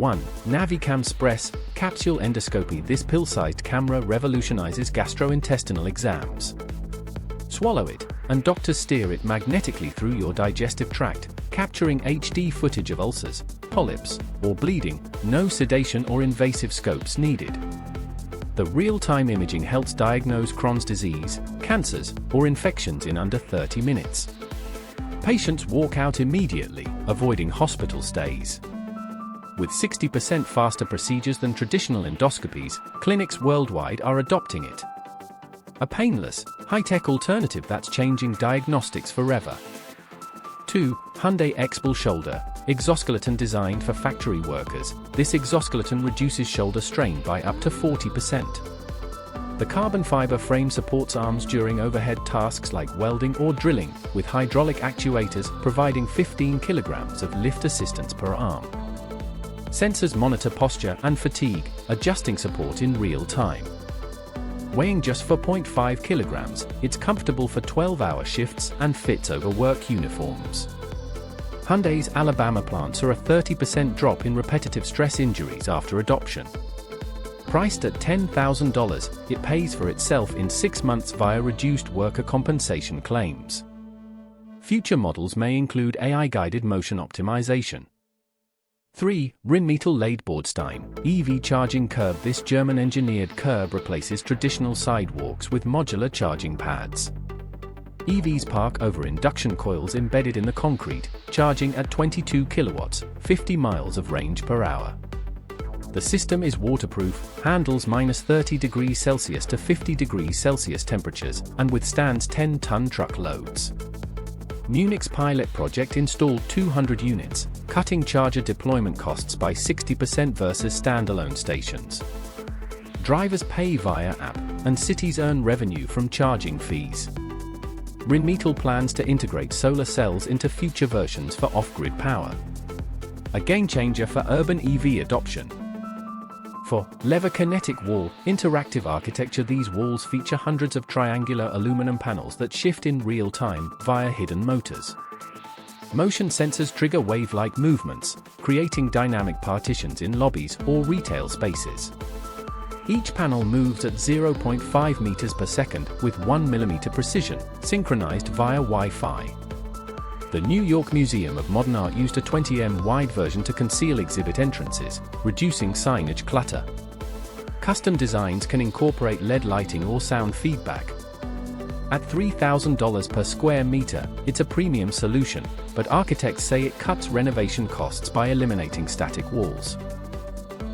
1. Navicam Spress Capsule Endoscopy. This pill-sized camera revolutionizes gastrointestinal exams. Swallow it, and doctors steer it magnetically through your digestive tract, capturing HD footage of ulcers, polyps, or bleeding. No sedation or invasive scopes needed. The real-time imaging helps diagnose Crohn's disease, cancers, or infections in under 30 minutes. Patients walk out immediately, avoiding hospital stays. With 60% faster procedures than traditional endoscopies, clinics worldwide are adopting it. A painless, high-tech alternative that's changing diagnostics forever. 2. Hyundai X-Bull Shoulder Exoskeleton designed for factory workers. This exoskeleton reduces shoulder strain by up to 40%. The carbon fiber frame supports arms during overhead tasks like welding or drilling, with hydraulic actuators providing 15 kilograms of lift assistance per arm. Sensors monitor posture and fatigue, adjusting support in real time. Weighing just 4.5 kilograms, it's comfortable for 12-hour shifts and fits over work uniforms. Hyundai's Alabama plants are a 30% drop in repetitive stress injuries after adoption. Priced at $10,000, it pays for itself in 6 months via reduced worker compensation claims. Future models may include AI-guided motion optimization. 3. Rheinmetall Ladebordstein EV Charging Curb. This German-engineered curb replaces traditional sidewalks with modular charging pads. EVs park over induction coils embedded in the concrete, charging at 22 kilowatts, 50 miles of range per hour. The system is waterproof, handles -30 degrees Celsius to 50 degrees Celsius temperatures, and withstands 10-ton truck loads. Munich's pilot project installed 200 units, cutting charger deployment costs by 60% versus standalone stations. Drivers pay via app, and cities earn revenue from charging fees. Rheinmetall plans to integrate solar cells into future versions for off-grid power. A game-changer for urban EV adoption. 4. Lever Kinetic Wall Interactive architecture. These walls feature hundreds of triangular aluminum panels that shift in real time via hidden motors. Motion sensors trigger wave-like movements, creating dynamic partitions in lobbies or retail spaces. Each panel moves at 0.5 meters per second with 1 millimeter precision, synchronized via Wi-Fi. The New York Museum of Modern Art used a 20mm wide version to conceal exhibit entrances, reducing signage clutter. Custom designs can incorporate LED lighting or sound feedback. At $3,000 per square meter, it's a premium solution, but architects say it cuts renovation costs by eliminating static walls.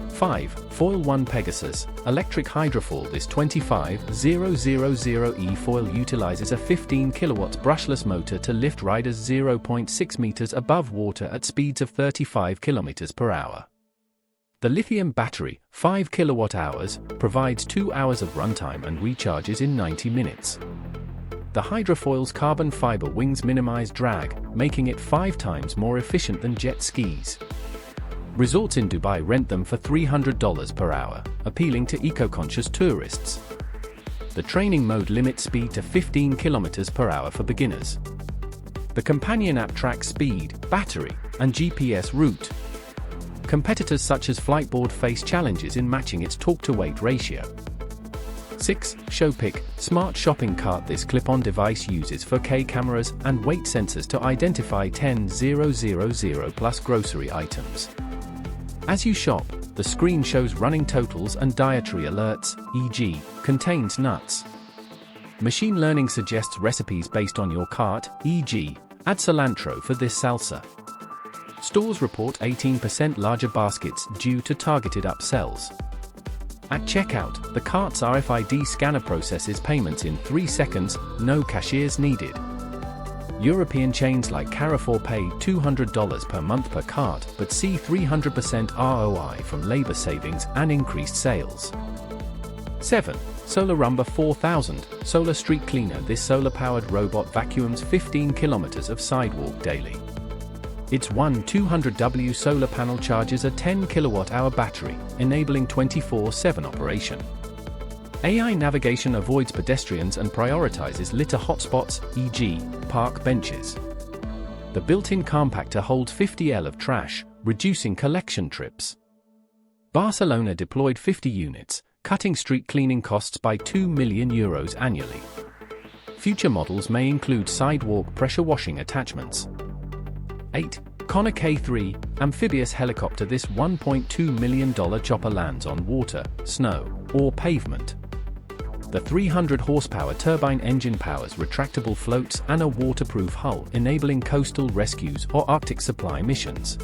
5. Foil 1 Pegasus Electric Hydrofoil. This 25000E foil utilizes a 15 kilowatts brushless motor to lift riders 0.6 meters above water at speeds of 35 kilometers per hour. The lithium battery, 5 kilowatt hours, provides 2 hours of runtime and recharges in 90 minutes. The hydrofoil's carbon fiber wings minimize drag, making it 5 times more efficient than jet skis. Resorts in Dubai rent them for $300 per hour, appealing to eco-conscious tourists. The training mode limits speed to 15 km per hour for beginners. The companion app tracks speed, battery, and GPS route. Competitors such as Flightboard face challenges in matching its torque-to-weight ratio. 6. Showpick Smart Shopping Cart. This clip-on device uses 4K cameras and weight sensors to identify 10,000 plus grocery items. As you shop, the screen shows running totals and dietary alerts, e.g., contains nuts. Machine learning suggests recipes based on your cart, e.g., add cilantro for this salsa. Stores report 18% larger baskets due to targeted upsells. At checkout, the cart's RFID scanner processes payments in 3 seconds, no cashiers needed. European chains like Carrefour pay $200 per month per cart, but see 300% ROI from labor savings and increased sales. 7. Solar Rumba 4000 Solar Street Cleaner. This solar-powered robot vacuums 15 kilometers of sidewalk daily. Its one 200W solar panel charges a 10 kilowatt-hour battery, enabling 24/7 operation. AI navigation avoids pedestrians and prioritizes litter hotspots, e.g., park benches. The built-in compactor holds 50 L of trash, reducing collection trips. Barcelona deployed 50 units, cutting street cleaning costs by €2 million annually. Future models may include sidewalk pressure washing attachments. 8. Connor K3, amphibious helicopter. This $1.2 million chopper lands on water, snow, or pavement. The 300 horsepower turbine engine powers retractable floats and a waterproof hull, enabling coastal rescues or Arctic supply missions.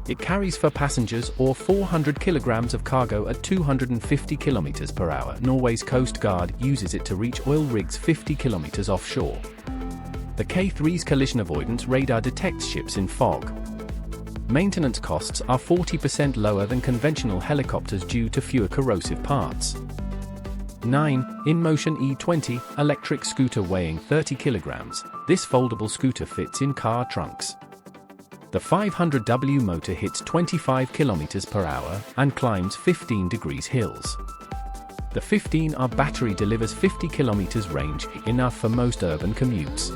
It carries 4 passengers or 400 kilograms of cargo at 250 kilometers per hour. Norway's Coast Guard uses it to reach oil rigs 50 kilometers offshore. The K3's collision avoidance radar detects ships in fog. Maintenance costs are 40% lower than conventional helicopters due to fewer corrosive parts. 9. InMotion E20, electric scooter weighing 30 kilograms. This foldable scooter fits in car trunks. The 500W motor hits 25 kilometers per hour and climbs 15 degrees hills. The 15Ah battery delivers 50 kilometers range, enough for most urban commutes.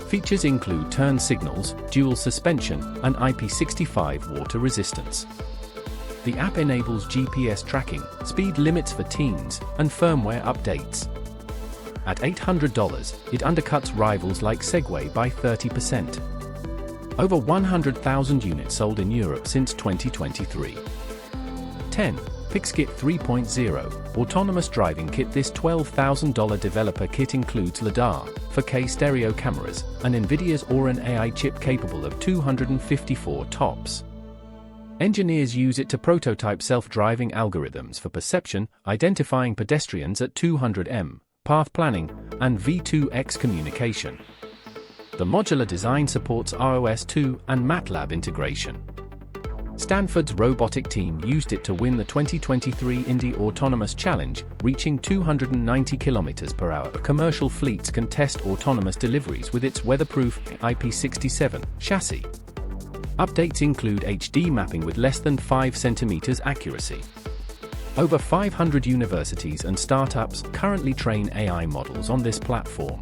Features include turn signals, dual suspension, and IP65 water resistance. The app enables GPS tracking, speed limits for teens, and firmware updates. At $800, it undercuts rivals like Segway by 30%. Over 100,000 units sold in Europe since 2023. 10. Pixkit 3.0, autonomous driving kit. This $12,000 developer kit includes LiDAR, 4K stereo cameras, and NVIDIA's Orin AI chip capable of 254 TOPS. Engineers use it to prototype self-driving algorithms for perception, identifying pedestrians at 200 m, path planning, and V2X communication. The modular design supports ROS2 and MATLAB integration. Stanford's robotic team used it to win the 2023 Indy Autonomous Challenge, reaching 290 km per hour. Commercial fleets can test autonomous deliveries with its weatherproof IP67 chassis. Updates include HD mapping with less than 5 cm accuracy. Over 500 universities and startups currently train AI models on this platform.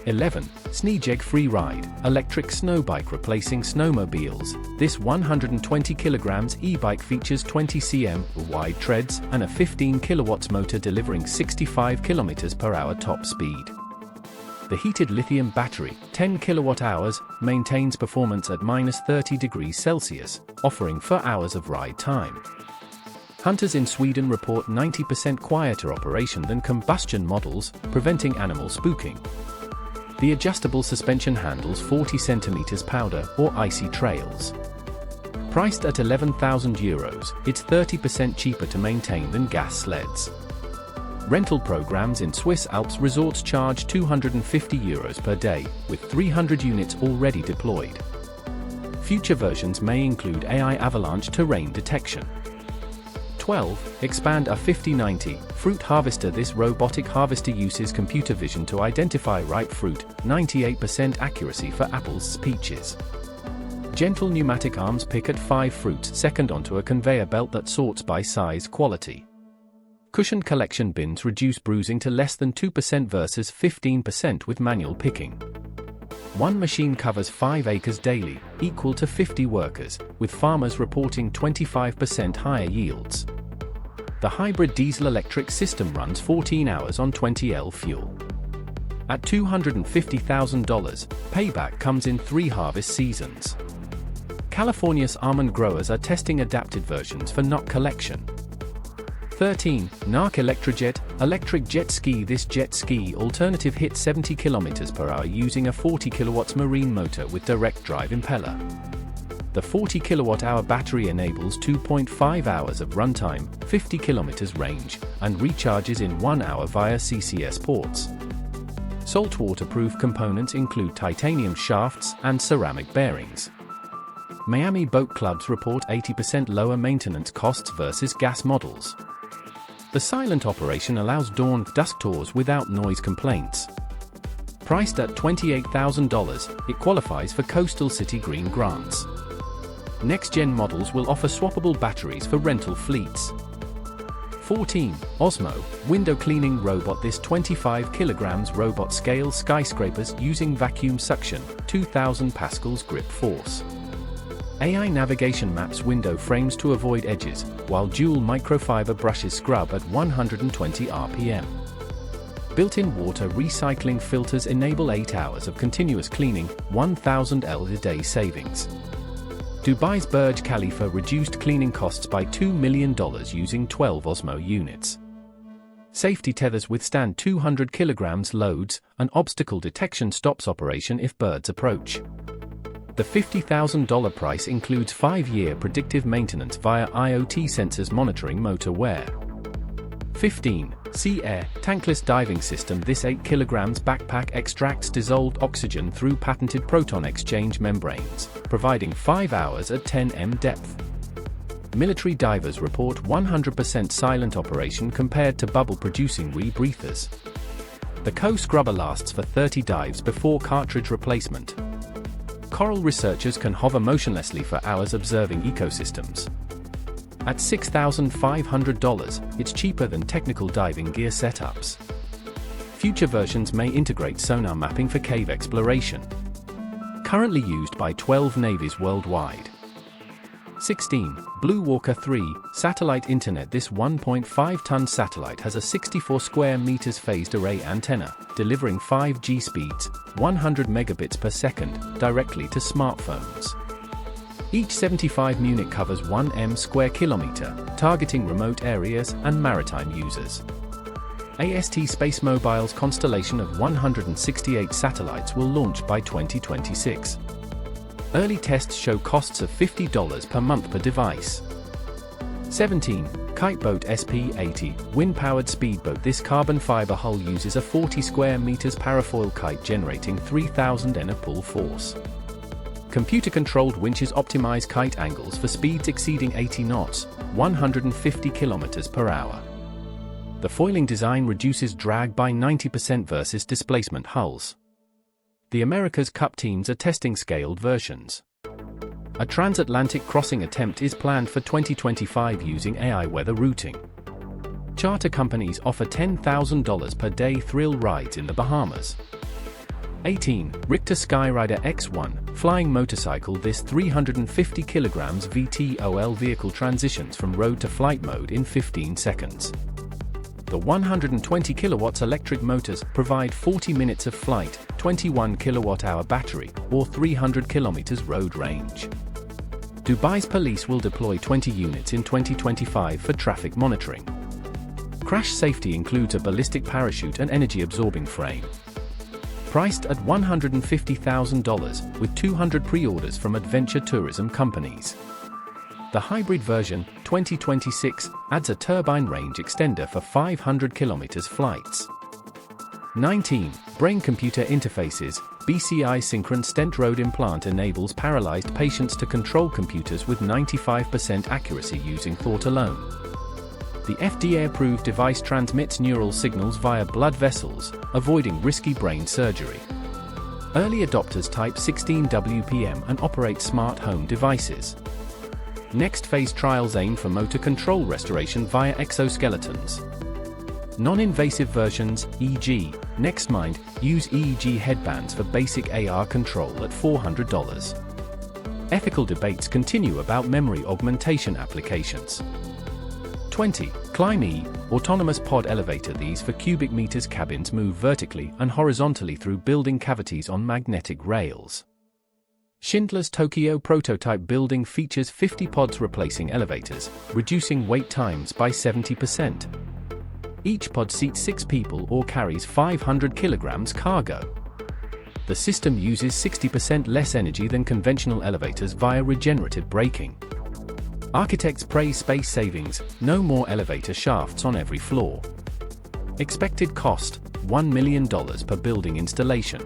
11. Sneejeg Free Ride, electric snowbike replacing snowmobiles. This 120 kg e-bike features 20 cm wide treads and a 15 kW motor delivering 65 km per hour top speed. The heated lithium battery, 10 kWh, maintains performance at -30 degrees Celsius, offering 4 hours of ride time. Hunters in Sweden report 90% quieter operation than combustion models, preventing animal spooking. The adjustable suspension handles 40 cm powder or icy trails. Priced at €11,000, it's 30% cheaper to maintain than gas sleds. Rental programs in Swiss Alps resorts charge €250 per day, with 300 units already deployed. Future versions may include AI avalanche terrain detection. 12. Expand a 5090, fruit harvester. This robotic harvester uses computer vision to identify ripe fruit, 98% accuracy for apples, peaches. Gentle pneumatic arms pick at 5 fruits second onto a conveyor belt that sorts by size quality. Cushioned collection bins reduce bruising to less than 2% versus 15% with manual picking. One machine covers 5 acres daily, equal to 50 workers, with farmers reporting 25% higher yields. The hybrid diesel-electric system runs 14 hours on 20L fuel. At $250,000, payback comes in 3 harvest seasons. California's almond growers are testing adapted versions for nut collection. 13. NARC Electrojet, electric jet ski. This jet ski alternative hits 70 km per hour using a 40 kW marine motor with direct drive impeller. The 40 kWh battery enables 2.5 hours of runtime, 50 km range, and recharges in 1 hour via CCS ports. Saltwater-proof components include titanium shafts and ceramic bearings. Miami boat clubs report 80% lower maintenance costs versus gas models. The silent operation allows dawn-dusk tours without noise complaints. Priced at $28,000, it qualifies for Coastal City Green grants. Next-gen models will offer swappable batteries for rental fleets. 14. Osmo, window cleaning robot. This 25 kg robot scales skyscrapers using vacuum suction, 2,000 pascals grip force. AI navigation maps window frames to avoid edges, while dual microfiber brushes scrub at 120 rpm. Built-in water recycling filters enable 8 hours of continuous cleaning, 1,000 L a day savings. Dubai's Burj Khalifa reduced cleaning costs by $2 million using 12 Osmo units. Safety tethers withstand 200 kilograms loads, and obstacle detection stops operation if birds approach. The $50,000 price includes 5-year predictive maintenance via IoT sensors monitoring motor wear. 15. Sea Air tankless diving system. This 8 kg backpack extracts dissolved oxygen through patented proton exchange membranes, providing 5 hours at 10 m depth. Military divers report 100% silent operation compared to bubble-producing rebreathers. The co-scrubber lasts for 30 dives before cartridge replacement. Coral researchers can hover motionlessly for hours observing ecosystems. At $6,500, it's cheaper than technical diving gear setups. Future versions may integrate sonar mapping for cave exploration. Currently used by 12 navies worldwide. 16. Blue Walker 3 Satellite Internet. This 1.5-ton satellite has a 64 square meters phased array antenna, delivering 5G speeds, 100 megabits per second, directly to smartphones. Each 75 unit covers 1 square kilometer, targeting remote areas and maritime users. AST SpaceMobile's constellation of 168 satellites will launch by 2026. Early tests show costs of $50 per month per device. 17. Kiteboat SP80 wind-powered speedboat. This carbon fiber hull uses a 40 square meters parafoil kite generating 3,000 N pull force. Computer-controlled winches optimize kite angles for speeds exceeding 80 knots, 150 km per hour. The foiling design reduces drag by 90% versus displacement hulls. The America's Cup teams are testing scaled versions. A transatlantic crossing attempt is planned for 2025 using AI weather routing. Charter companies offer $10,000 per day thrill rides in the Bahamas. 18. Richter Skyrider X1 flying motorcycle. This 350 kg VTOL vehicle transitions from road to flight mode in 15 seconds. The 120 kilowatts electric motors provide 40 minutes of flight, 21 kilowatt-hour battery, or 300 kilometers road range. Dubai's police will deploy 20 units in 2025 for traffic monitoring. Crash safety includes a ballistic parachute and energy-absorbing frame. Priced at $150,000, with 200 pre-orders from adventure tourism companies. The hybrid version, 2026, adds a turbine range extender for 500 km flights. 19. Brain-computer interfaces. BCI Synchron Stent Road Implant enables paralyzed patients to control computers with 95% accuracy using thought alone. The FDA-approved device transmits neural signals via blood vessels, avoiding risky brain surgery. Early adopters type 16 WPM and operate smart home devices. Next phase trials aim for motor control restoration via exoskeletons. Non-invasive versions, e.g., NextMind, use EEG headbands for basic AR control at $400. Ethical debates continue about memory augmentation applications. 20. Climb-E autonomous pod elevator. These for cubic meters cabins move vertically and horizontally through building cavities on magnetic rails. Schindler's Tokyo prototype building features 50 pods replacing elevators, reducing wait times by 70%. Each pod seats 6 people or carries 500 kilograms cargo. The system uses 60% less energy than conventional elevators via regenerative braking. Architects praise space savings, no more elevator shafts on every floor. Expected cost, $1 million per building installation.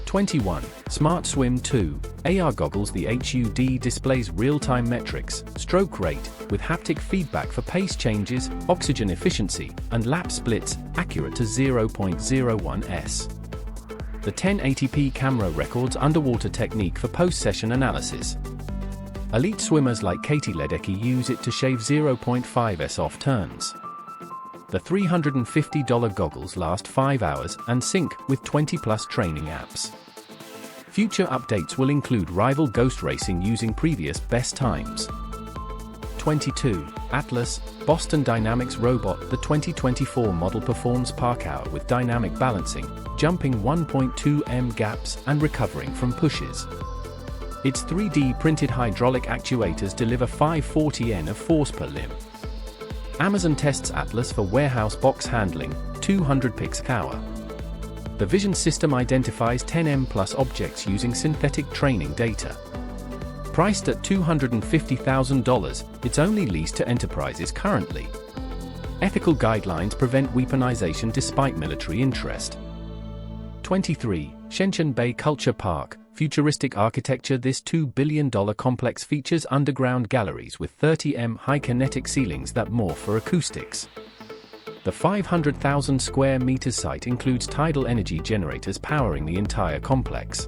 21. Smart Swim 2 AR goggles. The HUD displays real-time metrics, stroke rate, with haptic feedback for pace changes, oxygen efficiency, and lap splits, accurate to 0.01 s. The 1080p camera records underwater technique for post-session analysis. Elite swimmers like Katie Ledecky use it to shave 0.5 s off turns. The $350 goggles last 5 hours and sync with 20-plus training apps. Future updates will include rival ghost racing using previous best times. 22. Atlas, Boston Dynamics robot. The 2024 model performs park hour with dynamic balancing, jumping 1.2 m gaps and recovering from pushes. Its 3D printed hydraulic actuators deliver 540 N of force per limb. Amazon tests Atlas for warehouse box handling, 200 picks per hour. The vision system identifies 10M plus objects using synthetic training data. Priced at $250,000, it's only leased to enterprises currently. Ethical guidelines prevent weaponization despite military interest. 23. Shenzhen Bay Culture Park, futuristic architecture. This $2 billion complex features underground galleries with 30m high kinetic ceilings that morph for acoustics. The 500,000 square meters site includes tidal energy generators powering the entire complex.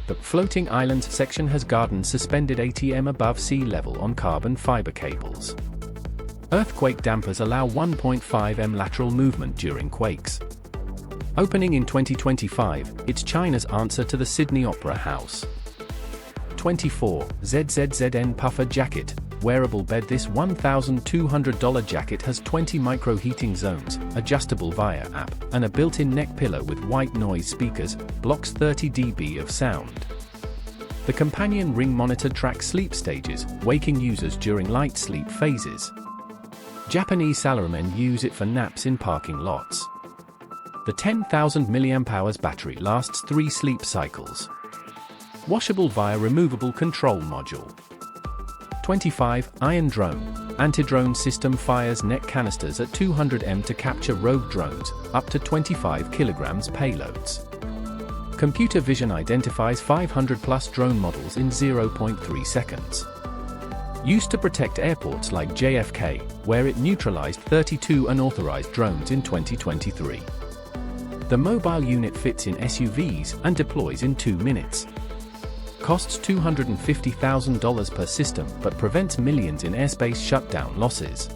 The floating islands section has gardens suspended 80 m above sea level on carbon fiber cables. Earthquake dampers allow 1.5 m lateral movement during quakes. Opening in 2025, it's China's answer to the Sydney Opera House. 24. ZZZN Puffer Jacket, wearable bed. This $1,200 jacket has 20 micro heating zones, adjustable via app, and a built-in neck pillow with white noise speakers, blocks 30 dB of sound. The companion ring monitor tracks sleep stages, waking users during light sleep phases. Japanese salarymen use it for naps in parking lots. The 10,000 mAh battery lasts 3 sleep cycles. Washable via removable control module. 25. Iron Drone, anti-drone system fires net canisters at 200 m to capture rogue drones, up to 25 kg payloads. Computer vision identifies 500 plus drone models in 0.3 seconds. Used to protect airports like JFK, where it neutralized 32 unauthorized drones in 2023. The mobile unit fits in SUVs and deploys in 2 minutes. Costs $250,000 per system but prevents millions in airspace shutdown losses.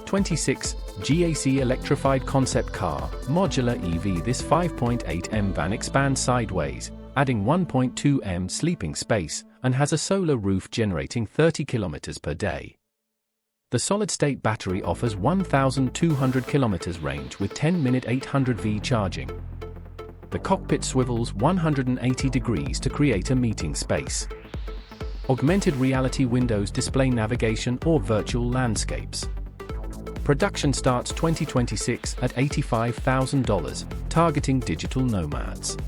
26. GAC Electrified Concept Car, Modular EV. This 5.8 m van expands sideways, adding 1.2 m sleeping space, and has a solar roof generating 30 km per day. The solid-state battery offers 1,200 km range with 10-minute 800V charging. The cockpit swivels 180 degrees to create a meeting space. Augmented reality windows display navigation or virtual landscapes. Production starts 2026 at $85,000, targeting digital nomads.